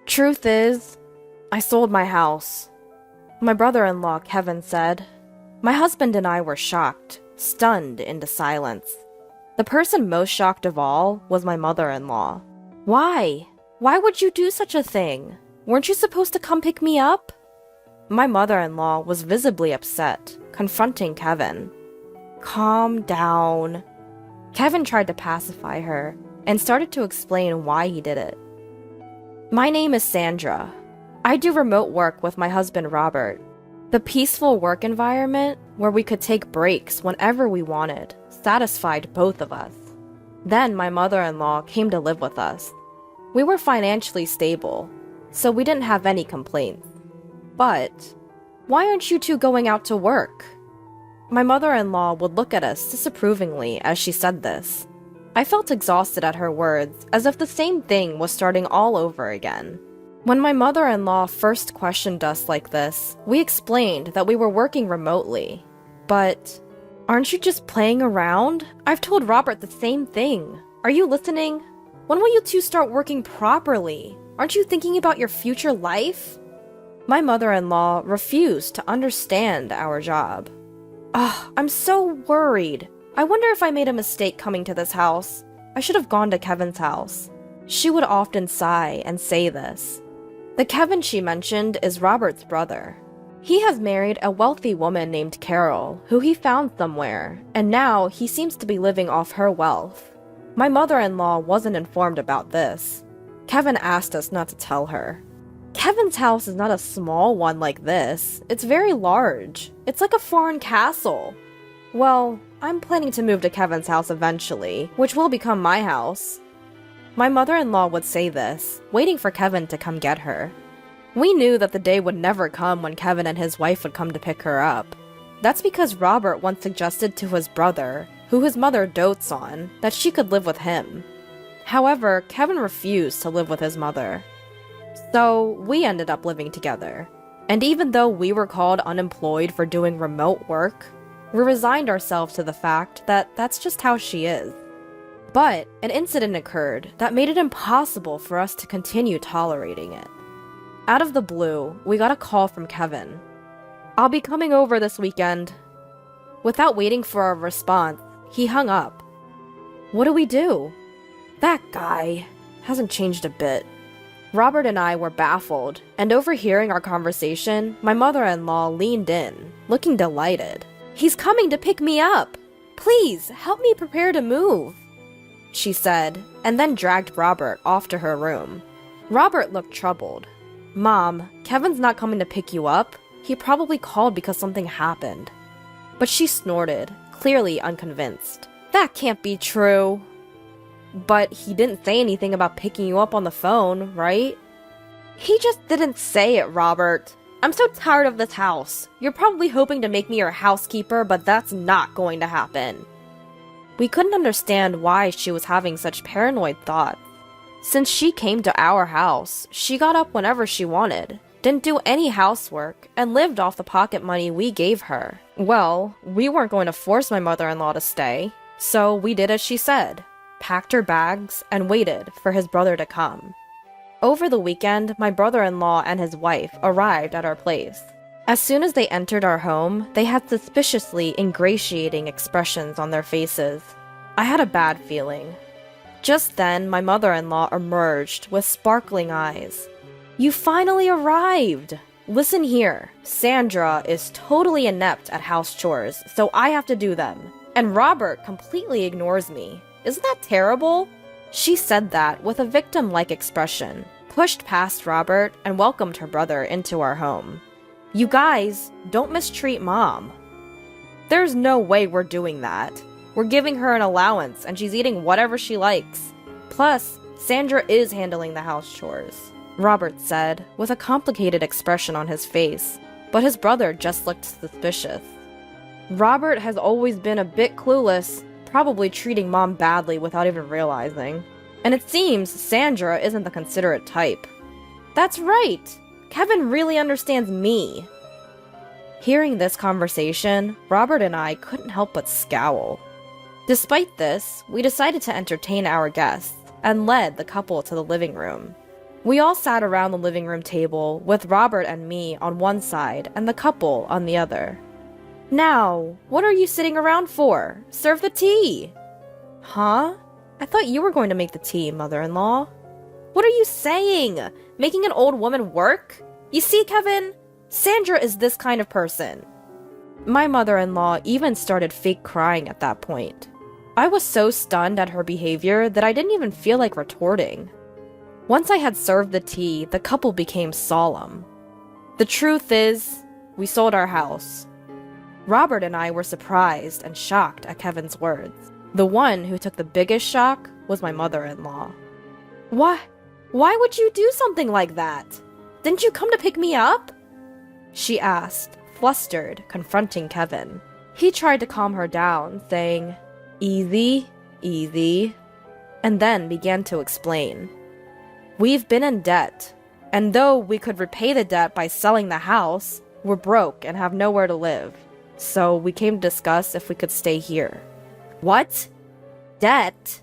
Truth is, I sold my house. My brother-in-law, Kevin, said. My husband and I were shocked, stunned into silence. The person most shocked of all was my mother-in-law. Why? Why would you do such a thing? Weren't you supposed to come pick me up? My mother-in-law was visibly upset, confronting Kevin. Calm down. Kevin tried to pacify her and started to explain why he did it. My name is Sandra. I do remote work with my husband Robert. The peaceful work environment, where we could take breaks whenever we wanted, satisfied both of us. Then my mother-in-law came to live with us. We were financially stable, so we didn't have any complaints. But, why aren't you two going out to work? My mother-in-law would look at us disapprovingly as she said this. I felt exhausted at her words, as if the same thing was starting all over again. When my mother-in-law first questioned us like this, we explained that we were working remotely. But, aren't you just playing around? I've told Robert the same thing. Are you listening? When will you two start working properly? Aren't you thinking about your future life? My mother-in-law refused to understand our job. I'm so worried. I wonder if I made a mistake coming to this house. I should have gone to Kevin's house. She would often sigh and say this. The Kevin she mentioned is Robert's brother. He has married a wealthy woman named Carol, who he found somewhere, and now he seems to be living off her wealth. My mother-in-law wasn't informed about this. Kevin asked us not to tell her. Kevin's house is not a small one like this. It's very large. It's like a foreign castle. Well, I'm planning to move to Kevin's house eventually, which will become my house. My mother-in-law would say this, waiting for Kevin to come get her. We knew that the day would never come when Kevin and his wife would come to pick her up. That's because Robert once suggested to his brother, who his mother dotes on, that she could live with him. However, Kevin refused to live with his mother. So, we ended up living together. And even though we were called unemployed for doing remote work, we resigned ourselves to the fact that that's just how she is. But an incident occurred that made it impossible for us to continue tolerating it. Out of the blue, we got a call from Kevin. I'll be coming over this weekend. Without waiting for a response, he hung up. What do we do? That guy hasn't changed a bit. Robert and I were baffled, and overhearing our conversation, my mother-in-law leaned in, looking delighted. He's coming to pick me up! Please, help me prepare to move! She said, and then dragged Robert off to her room. Robert looked troubled. Mom, Kevin's not coming to pick you up. He probably called because something happened. But she snorted, clearly unconvinced. That can't be true. But he didn't say anything about picking you up on the phone, right? He just didn't say it, Robert. I'm so tired of this house. You're probably hoping to make me your housekeeper, but that's not going to happen. We couldn't understand why she was having such paranoid thoughts. Since she came to our house, she got up whenever she wanted, didn't do any housework, and lived off the pocket money we gave her. Well, we weren't going to force my mother-in-law to stay, so we did as she said, packed her bags, and waited for his brother to come. Over the weekend, my brother-in-law and his wife arrived at our place. As soon as they entered our home, they had suspiciously ingratiating expressions on their faces. I had a bad feeling. Just then, my mother-in-law emerged with sparkling eyes. You finally arrived! Listen here, Sandra is totally inept at house chores, so I have to do them. And Robert completely ignores me. Isn't that terrible? She said that with a victim-like expression, pushed past Robert, and welcomed her brother into our home. You guys, don't mistreat Mom. There's no way we're doing that. We're giving her an allowance and she's eating whatever she likes. Plus, Sandra is handling the house chores, Robert said, with a complicated expression on his face, but his brother just looked suspicious. Robert has always been a bit clueless, probably treating Mom badly without even realizing. And it seems Sandra isn't the considerate type. That's right! Kevin really understands me. Hearing this conversation, Robert and I couldn't help but scowl. Despite this, we decided to entertain our guests and led the couple to the living room. We all sat around the living room table, with Robert and me on one side and the couple on the other. "Now, what are you sitting around for? Serve the tea!" "Huh? I thought you were going to make the tea, mother-in-law." "What are you saying? Making an old woman work? You see, Kevin, Sandra is this kind of person." My mother-in-law even started fake crying at that point. I was so stunned at her behavior that I didn't even feel like retorting. Once I had served the tea, the couple became solemn. The truth is, we sold our house. Robert and I were surprised and shocked at Kevin's words. The one who took the biggest shock was my mother-in-law. Why would you do something like that? Didn't you come to pick me up?" she asked, flustered, confronting Kevin. He tried to calm her down, saying, "Easy, easy," and then began to explain. "We've been in debt, and though we could repay the debt by selling the house, we're broke and have nowhere to live. So we came to discuss if we could stay here." "What? Debt?"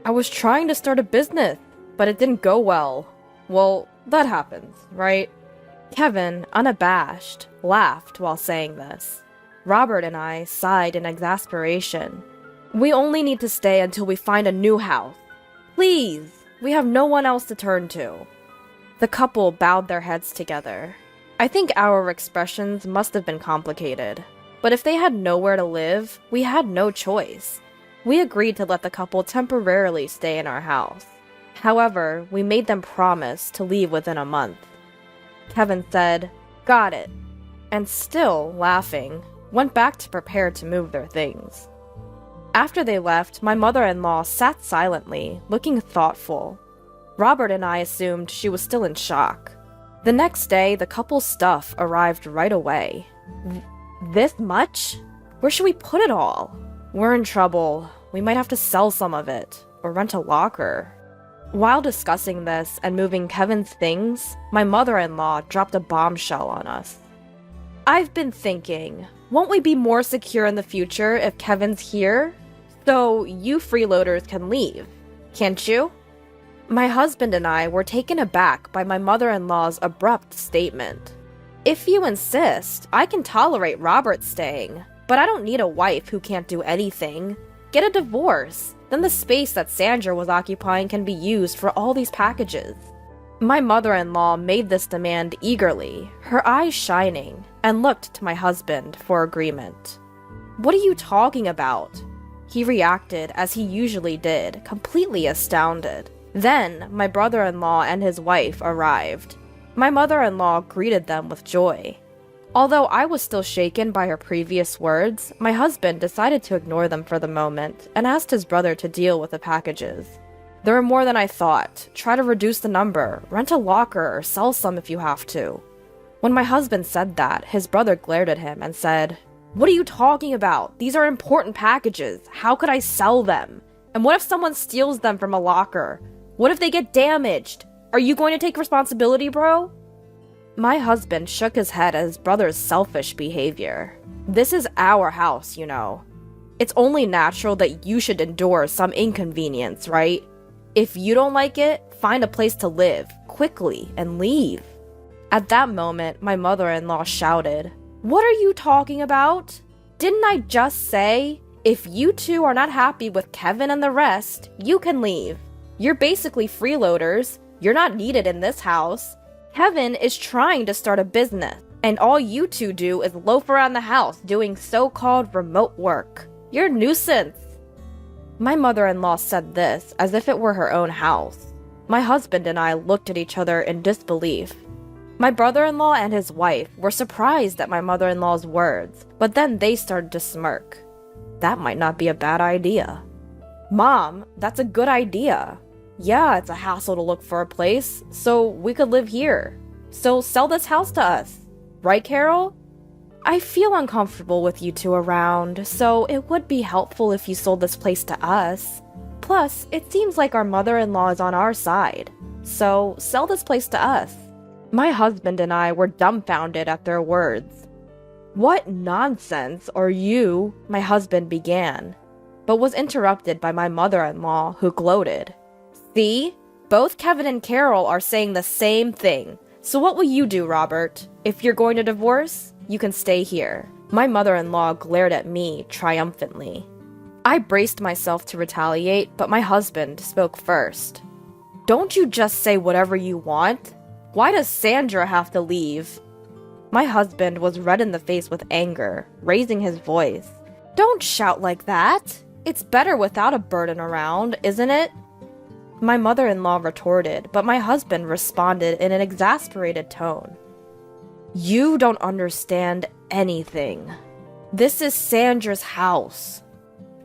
"I was trying to start a business, but it didn't go well. Well, that happens, right?" Kevin, unabashed, laughed while saying this. Robert and I sighed in exasperation. "We only need to stay until we find a new house. Please, we have no one else to turn to." The couple bowed their heads together. I think our expressions must have been complicated, but if they had nowhere to live, we had no choice. We agreed to let the couple temporarily stay in our house. However, we made them promise to leave within a month. Kevin said, "Got it," and still laughing, went back to prepare to move their things. After they left, my mother-in-law sat silently, looking thoughtful. Robert and I assumed she was still in shock. The next day, the couple's stuff arrived right away. This much? Where should we put it all? We're in trouble. We might have to sell some of it, or rent a locker. While discussing this and moving Kevin's things, my mother-in-law dropped a bombshell on us. "I've been thinking, won't we be more secure in the future if Kevin's here? So you freeloaders can leave, can't you?" My husband and I were taken aback by my mother-in-law's abrupt statement. "If you insist, I can tolerate Robert staying, but I don't need a wife who can't do anything. Get a divorce, then the space that Sandra was occupying can be used for all these packages." My mother-in-law made this demand eagerly, her eyes shining, and looked to my husband for agreement. "What are you talking about?" He reacted as he usually did, completely astounded. Then, my brother-in-law and his wife arrived. My mother-in-law greeted them with joy. Although I was still shaken by her previous words, my husband decided to ignore them for the moment and asked his brother to deal with the packages. "There are more than I thought. Try to reduce the number, rent a locker, or sell some if you have to." When my husband said that, his brother glared at him and said, "What are you talking about? These are important packages. How could I sell them? And what if someone steals them from a locker? What if they get damaged? Are you going to take responsibility, bro?" My husband shook his head at his brother's selfish behavior. "This is our house, you know. It's only natural that you should endure some inconvenience, right? If you don't like it, find a place to live, quickly, and leave." At that moment, my mother-in-law shouted, "What are you talking about? Didn't I just say, if you two are not happy with Kevin and the rest, you can leave? You're basically freeloaders. You're not needed in this house. Kevin is trying to start a business, and all you two do is loaf around the house doing so-called remote work. You're a nuisance." My mother-in-law said this as if it were her own house. My husband and I looked at each other in disbelief. My brother-in-law and his wife were surprised at my mother-in-law's words, but then they started to smirk. That might not be a bad idea. "Mom, that's a good idea. Yeah, it's a hassle to look for a place, so we could live here. So sell this house to us. Right, Carol? I feel uncomfortable with you two around, so it would be helpful if you sold this place to us. Plus, it seems like our mother-in-law is on our side, so sell this place to us." My husband and I were dumbfounded at their words. "What nonsense are you?" my husband began, but was interrupted by my mother-in-law, who gloated. "See? Both Kevin and Carol are saying the same thing. So what will you do, Robert? If you're going to divorce, you can stay here. My mother-in-law glared at me triumphantly. I braced myself to retaliate, but my husband spoke first. Don't you just say whatever you want? Why does Sandra have to leave? My husband was red in the face with anger, raising his voice. Don't shout like that. It's better without a burden around, isn't it? My mother-in-law retorted, but my husband responded in an exasperated tone. You don't understand anything. This is Sandra's house.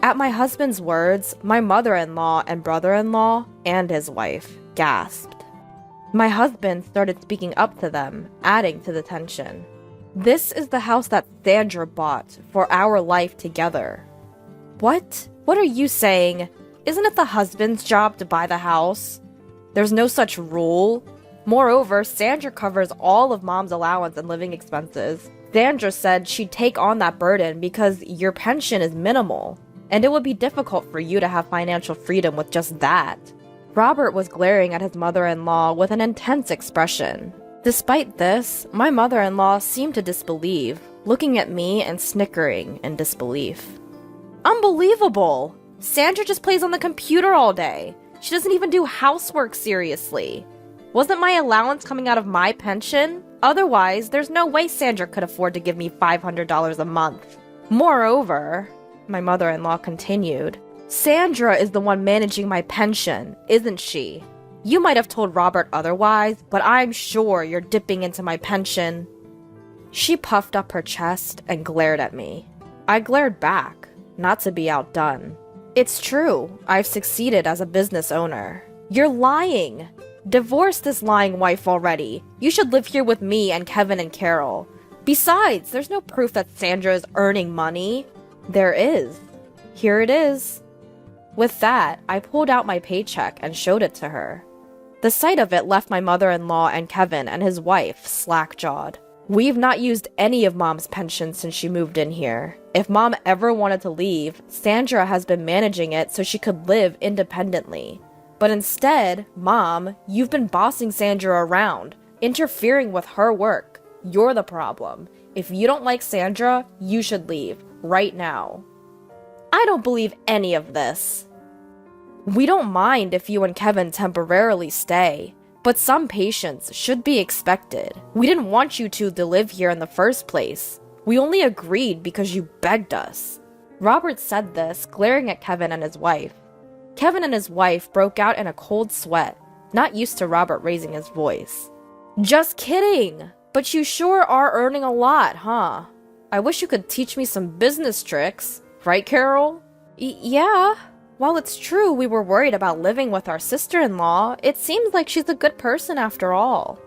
At my husband's words, my mother-in-law and brother-in-law and his wife gasped. My husband started speaking up to them, adding to the tension. This is the house that Sandra bought for our life together. What? What are you saying? Isn't it the husband's job to buy the house? There's no such rule. Moreover, Sandra covers all of Mom's allowance and living expenses. Sandra said she'd take on that burden because your pension is minimal, and it would be difficult for you to have financial freedom with just that. Robert was glaring at his mother-in-law with an intense expression. Despite this, my mother-in-law seemed to disbelieve, looking at me and snickering in disbelief. Unbelievable! Sandra just plays on the computer all day. She doesn't even do housework seriously. Wasn't my allowance coming out of my pension? Otherwise, there's no way Sandra could afford to give me $500 a month. Moreover, my mother-in-law continued, Sandra is the one managing my pension, isn't she? You might have told Robert otherwise, but I'm sure you're dipping into my pension. She puffed up her chest and glared at me. I glared back, not to be outdone. It's true, I've succeeded as a business owner. You're lying. Divorce this lying wife already. You should live here with me and Kevin and Carol. Besides, there's no proof that Sandra is earning money. There is. Here it is. With that, I pulled out my paycheck and showed it to her. The sight of it left my mother-in-law and Kevin and his wife slack-jawed. We've not used any of Mom's pension since she moved in here. If Mom ever wanted to leave, Sandra has been managing it so she could live independently. But instead, Mom, you've been bossing Sandra around, interfering with her work. You're the problem. If you don't like Sandra, you should leave, right now. I don't believe any of this. We don't mind if you and Kevin temporarily stay, but some patience should be expected. We didn't want you two to live here in the first place. We only agreed because you begged us. Robert said this, glaring at Kevin and his wife. Kevin and his wife broke out in a cold sweat, not used to Robert raising his voice. Just kidding! But you sure are earning a lot, huh? I wish you could teach me some business tricks. Right, Carol? Yeah. While it's true we were worried about living with our sister-in-law, it seems like she's a good person after all.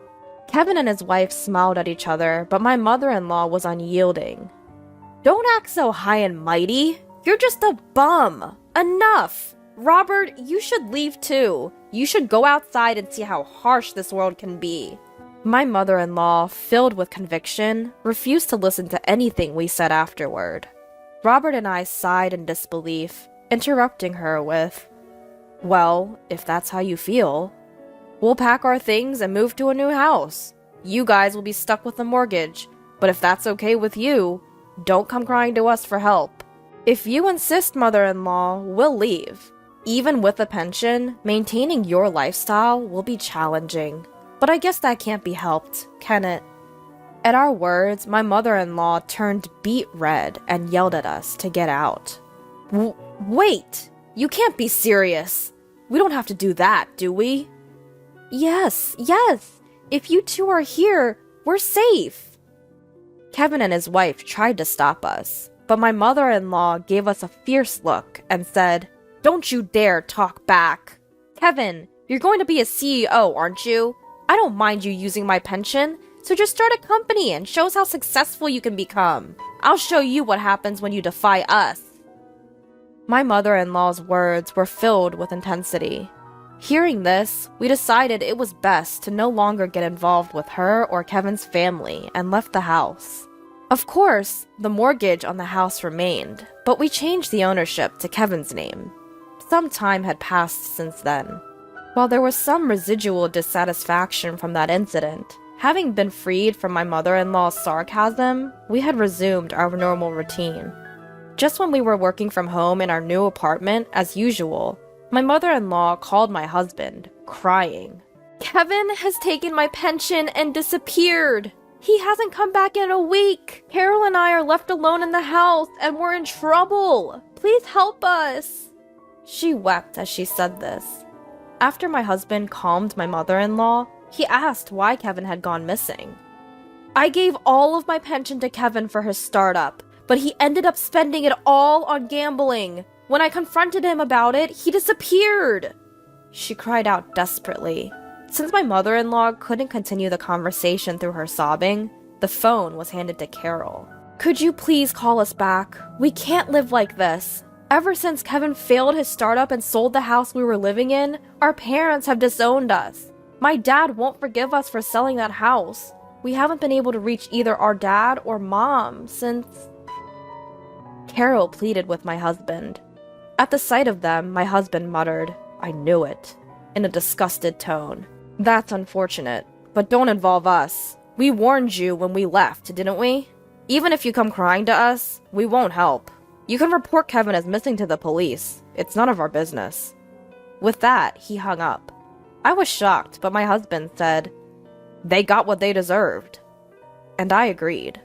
Kevin and his wife smiled at each other, but my mother-in-law was unyielding. Don't act so high and mighty. You're just a bum. Enough. Robert, you should leave too. You should go outside and see how harsh this world can be. My mother-in-law, filled with conviction, refused to listen to anything we said afterward. Robert and I sighed in disbelief, interrupting her with, well, if that's how you feel, we'll pack our things and move to a new house. You guys will be stuck with the mortgage, but if that's okay with you, don't come crying to us for help. If you insist, mother-in-law, we'll leave. Even with a pension, maintaining your lifestyle will be challenging. But I guess that can't be helped, can it? At our words, my mother-in-law turned beet red and yelled at us to get out. Wait! You can't be serious! We don't have to do that, do we? Yes! If you two are here, we're safe! Kevin and his wife tried to stop us, but my mother-in-law gave us a fierce look and said, Don't you dare talk back! Kevin, you're going to be a CEO, aren't you? I don't mind you using my pension, so just start a company and show us how successful you can become. I'll show you what happens when you defy us. My mother-in-law's words were filled with intensity. Hearing this, we decided it was best to no longer get involved with her or Kevin's family and left the house. Of course, the mortgage on the house remained, but we changed the ownership to Kevin's name. Some time had passed since then. While there was some residual dissatisfaction from that incident, having been freed from my mother-in-law's sarcasm, we had resumed our normal routine. Just when we were working from home in our new apartment, as usual, my mother-in-law called my husband, crying. "Kevin has taken my pension and disappeared! He hasn't come back in a week! Carol and I are left alone in the house and we're in trouble! Please help us!" She wept as she said this. After my husband calmed my mother-in-law, he asked why Kevin had gone missing. "I gave all of my pension to Kevin for his startup, but he ended up spending it all on gambling. When I confronted him about it, he disappeared!" She cried out desperately. Since my mother-in-law couldn't continue the conversation through her sobbing, the phone was handed to Carol. "Could you please call us back? We can't live like this. Ever since Kevin failed his startup and sold the house we were living in, our parents have disowned us. My dad won't forgive us for selling that house. We haven't been able to reach either our dad or mom since..." Carol pleaded with my husband. At the sight of them, my husband muttered, "I knew it," in a disgusted tone. "That's unfortunate, but don't involve us. We warned you when we left, didn't we? Even if you come crying to us, we won't help. You can report Kevin as missing to the police. It's none of our business." With that, he hung up. I was shocked, but my husband said, "They got what they deserved." And I agreed.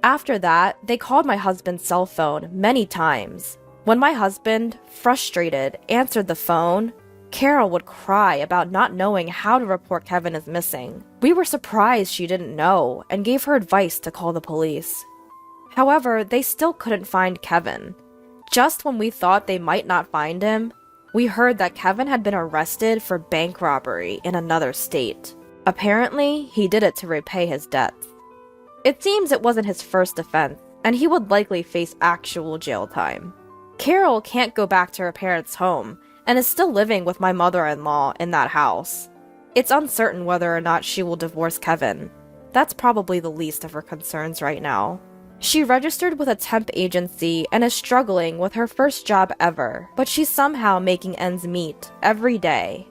After that, they called my husband's cell phone many times. When my husband, frustrated, answered the phone, Carol would cry about not knowing how to report Kevin as missing. We were surprised she didn't know and gave her advice to call the police. However, they still couldn't find Kevin. Just when we thought they might not find him, we heard that Kevin had been arrested for bank robbery in another state. Apparently, he did it to repay his debts. It seems it wasn't his first offense, and he would likely face actual jail time. Carol can't go back to her parents' home, and is still living with my mother-in-law in that house. It's uncertain whether or not she will divorce Kevin. That's probably the least of her concerns right now. She registered with a temp agency and is struggling with her first job ever, but she's somehow making ends meet every day.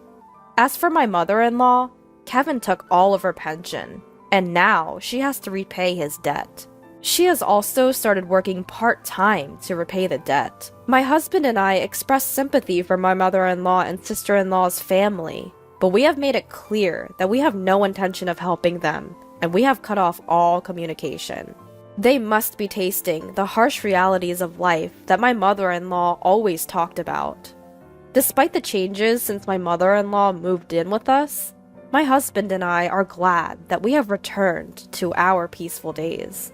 As for my mother-in-law, Kevin took all of her pension, and now she has to repay his debt. She has also started working part-time to repay the debt. My husband and I expressed sympathy for my mother-in-law and sister-in-law's family, but we have made it clear that we have no intention of helping them, and we have cut off all communication. They must be tasting the harsh realities of life that my mother-in-law always talked about. Despite the changes since my mother-in-law moved in with us, my husband and I are glad that we have returned to our peaceful days.